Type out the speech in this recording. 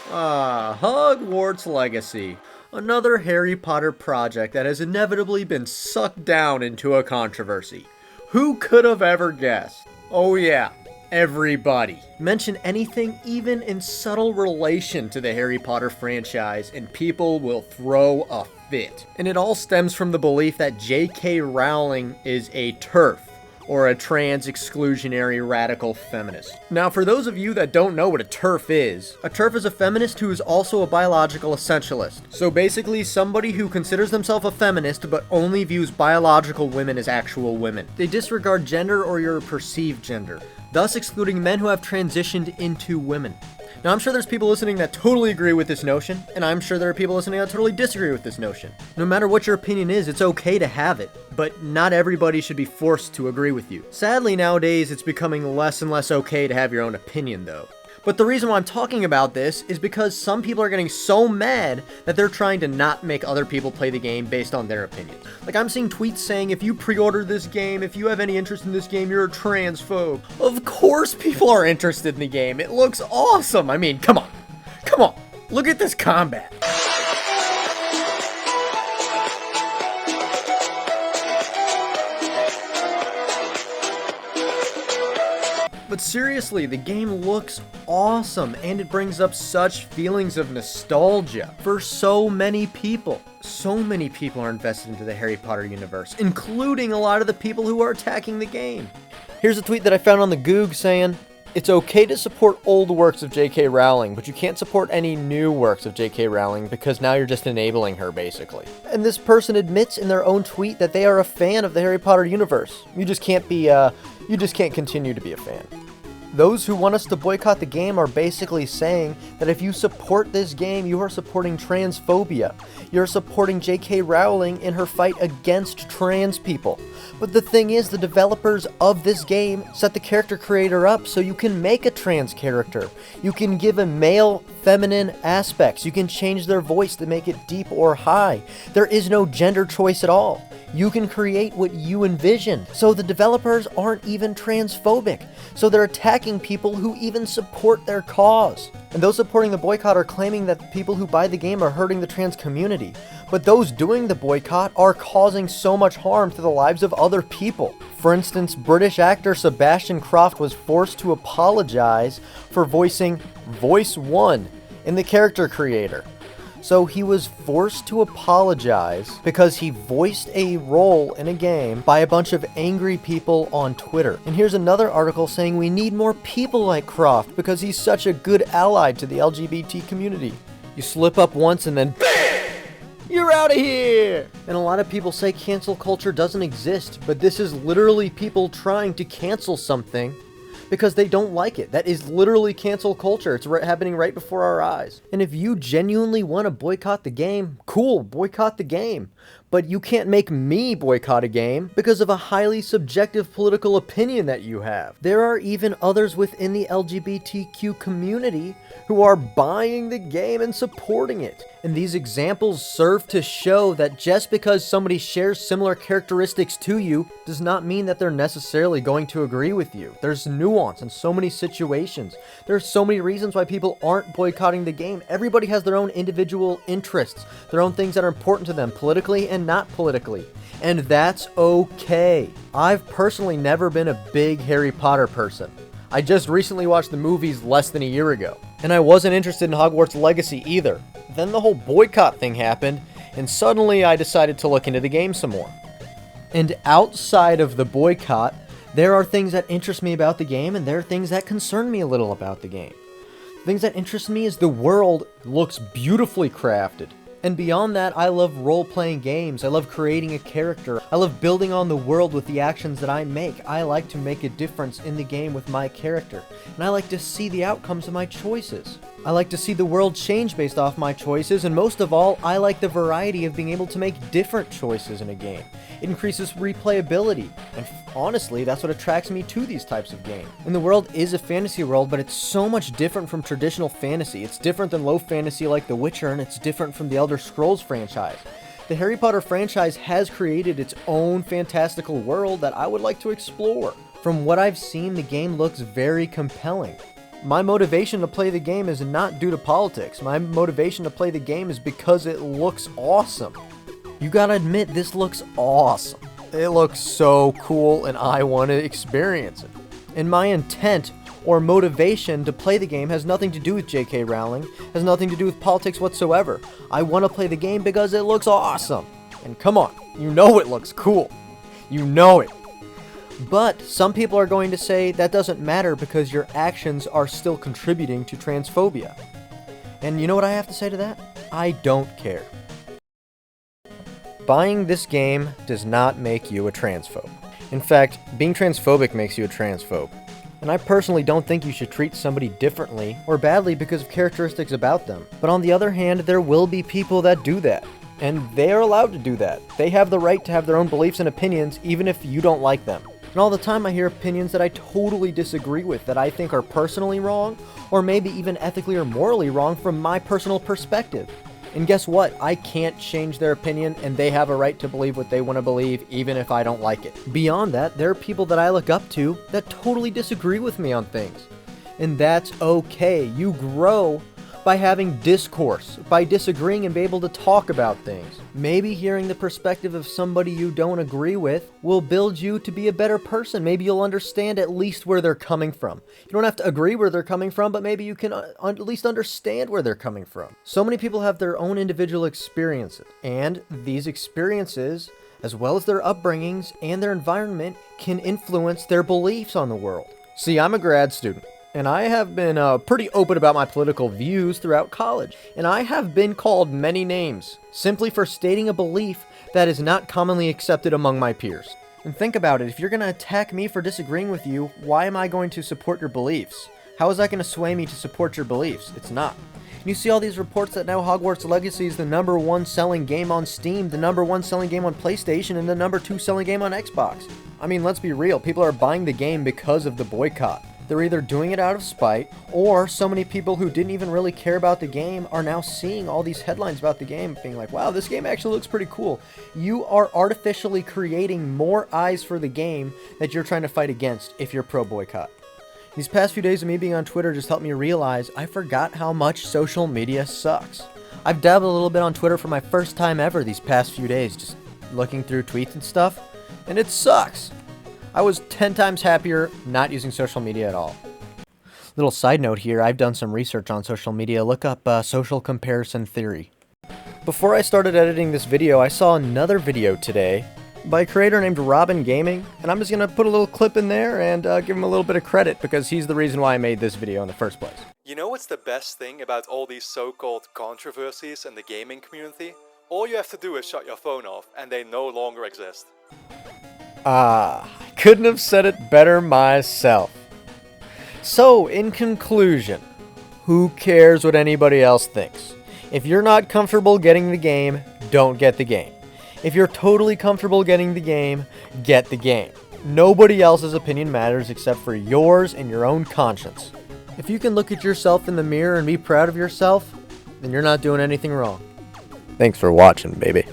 Hogwarts Legacy. Another Harry Potter project that has inevitably been sucked down into a controversy. Who could have ever guessed? Oh yeah, everybody. Mention anything even in subtle relation to the Harry Potter franchise and people will throw a fit. And it all stems from the belief that J.K. Rowling is a TERF, or a trans exclusionary radical feminist. Now, for those of you that don't know what a TERF is a feminist who is also a biological essentialist. So basically, somebody who considers themselves a feminist but only views biological women as actual women. They disregard gender or your perceived gender, thus excluding men who have transitioned into women. Now, I'm sure there's people listening that totally agree with this notion, and I'm sure there are people listening that totally disagree with this notion. No matter what your opinion is, it's okay to have it, but not everybody should be forced to agree with you. Sadly, nowadays, it's becoming less and less okay to have your own opinion, though. But the reason why I'm talking about this is because some people are getting so mad that they're trying to not make other people play the game based on their opinions. Like, I'm seeing tweets saying, if you pre-order this game, if you have any interest in this game, you're a transphobe. Of course people are interested in the game. It looks awesome. I mean, come on. Come on. Look at this combat. But seriously, the game looks awesome, and it brings up such feelings of nostalgia for so many people. So many people are invested into the Harry Potter universe, including a lot of the people who are attacking the game. Here's a tweet that I found on the Goog saying, "It's okay to support old works of J.K. Rowling, but you can't support any new works of J.K. Rowling because now you're just enabling her, basically." And this person admits in their own tweet that they are a fan of the Harry Potter universe. You just can't continue to be a fan. Those who want us to boycott the game are basically saying that if you support this game, you are supporting transphobia. You're supporting J.K. Rowling in her fight against trans people. But the thing is, the developers of this game set the character creator up so you can make a trans character. You can give a male, feminine aspects. You can change their voice to make it deep or high. There is no gender choice at all. You can create what you envision. So the developers aren't even transphobic. So they're attacking people who even support their cause. And those supporting the boycott are claiming that people who buy the game are hurting the trans community. But those doing the boycott are causing so much harm to the lives of other people. For instance, British actor Sebastian Croft was forced to apologize for voicing Voice 1 in the character creator. So he was forced to apologize because he voiced a role in a game by a bunch of angry people on Twitter. And here's another article saying we need more people like Croft because he's such a good ally to the LGBT community. You slip up once and then BAM! You're out of here! And a lot of people say cancel culture doesn't exist, but this is literally people trying to cancel something because they don't like it. That is literally cancel culture. It's happening right before our eyes. And if you genuinely want to boycott the game, cool, boycott the game. But you can't make me boycott a game because of a highly subjective political opinion that you have. There are even others within the LGBTQ community who are buying the game and supporting it. And these examples serve to show that just because somebody shares similar characteristics to you does not mean that they're necessarily going to agree with you. There's nuance in so many situations. There's so many reasons why people aren't boycotting the game. Everybody has their own individual interests, their own things that are important to them, politically and not politically. And that's okay. I've personally never been a big Harry Potter person. I just recently watched the movies less than a year ago. And I wasn't interested in Hogwarts Legacy either. Then the whole boycott thing happened, and suddenly I decided to look into the game some more. And outside of the boycott, there are things that interest me about the game, and there are things that concern me a little about the game. Things that interest me is the world looks beautifully crafted. And beyond that, I love role-playing games. I love creating a character. I love building on the world with the actions that I make. I like to make a difference in the game with my character. And I like to see the outcomes of my choices. I like to see the world change based off my choices, and most of all, I like the variety of being able to make different choices in a game. It increases replayability, and honestly, that's what attracts me to these types of games. And the world is a fantasy world, but it's so much different from traditional fantasy. It's different than low fantasy like The Witcher, and it's different from the Elder Scrolls franchise. The Harry Potter franchise has created its own fantastical world that I would like to explore. From what I've seen, the game looks very compelling. My motivation to play the game is not due to politics. My motivation to play the game is because it looks awesome. You gotta admit, this looks awesome. It looks so cool and I want to experience it. And my intent or motivation to play the game has nothing to do with J.K. Rowling, has nothing to do with politics whatsoever. I want to play the game because it looks awesome. And come on, you know it looks cool. You know it. But some people are going to say that doesn't matter because your actions are still contributing to transphobia. And you know what I have to say to that? I don't care. Buying this game does not make you a transphobe. In fact, being transphobic makes you a transphobe. And I personally don't think you should treat somebody differently or badly because of characteristics about them. But on the other hand, there will be people that do that. And they are allowed to do that. They have the right to have their own beliefs and opinions even if you don't like them. And all the time I hear opinions that I totally disagree with, that I think are personally wrong, or maybe even ethically or morally wrong from my personal perspective. And guess what? I can't change their opinion, and they have a right to believe what they want to believe, even if I don't like it. Beyond that, there are people that I look up to that totally disagree with me on things. And that's okay. You grow by having discourse, by disagreeing and be able to talk about things. Maybe hearing the perspective of somebody you don't agree with will build you to be a better person. Maybe you'll understand at least where they're coming from. You don't have to agree where they're coming from, but maybe you can at least understand where they're coming from. So many people have their own individual experiences, and these experiences, as well as their upbringings and their environment, can influence their beliefs on the world. See, I'm a grad student. And I have been pretty open about my political views throughout college. And I have been called many names, simply for stating a belief that is not commonly accepted among my peers. And think about it, if you're going to attack me for disagreeing with you, why am I going to support your beliefs? How is that going to sway me to support your beliefs? It's not. And you see all these reports that now Hogwarts Legacy is the #1 selling game on Steam, the #1 selling game on PlayStation, and the #2 selling game on Xbox. I mean, let's be real, people are buying the game because of the boycott. They're either doing it out of spite, or so many people who didn't even really care about the game are now seeing all these headlines about the game, being like, wow, this game actually looks pretty cool. You are artificially creating more eyes for the game that you're trying to fight against if you're pro-boycott. These past few days of me being on Twitter just helped me realize I forgot how much social media sucks. I've dabbled a little bit on Twitter for my first time ever these past few days, just looking through tweets and stuff, and it sucks. I was 10 times happier not using social media at all. Little side note here, I've done some research on social media. Look up social comparison theory. Before I started editing this video, I saw another video today by a creator named Robin Gaming, and I'm just going to put a little clip in there and give him a little bit of credit because he's the reason why I made this video in the first place. You know what's the best thing about all these so-called controversies in the gaming community? All you have to do is shut your phone off and they no longer exist. I couldn't have said it better myself. So, in conclusion, who cares what anybody else thinks? If you're not comfortable getting the game, don't get the game. If you're totally comfortable getting the game, get the game. Nobody else's opinion matters except for yours and your own conscience. If you can look at yourself in the mirror and be proud of yourself, then you're not doing anything wrong. Thanks for watching, baby.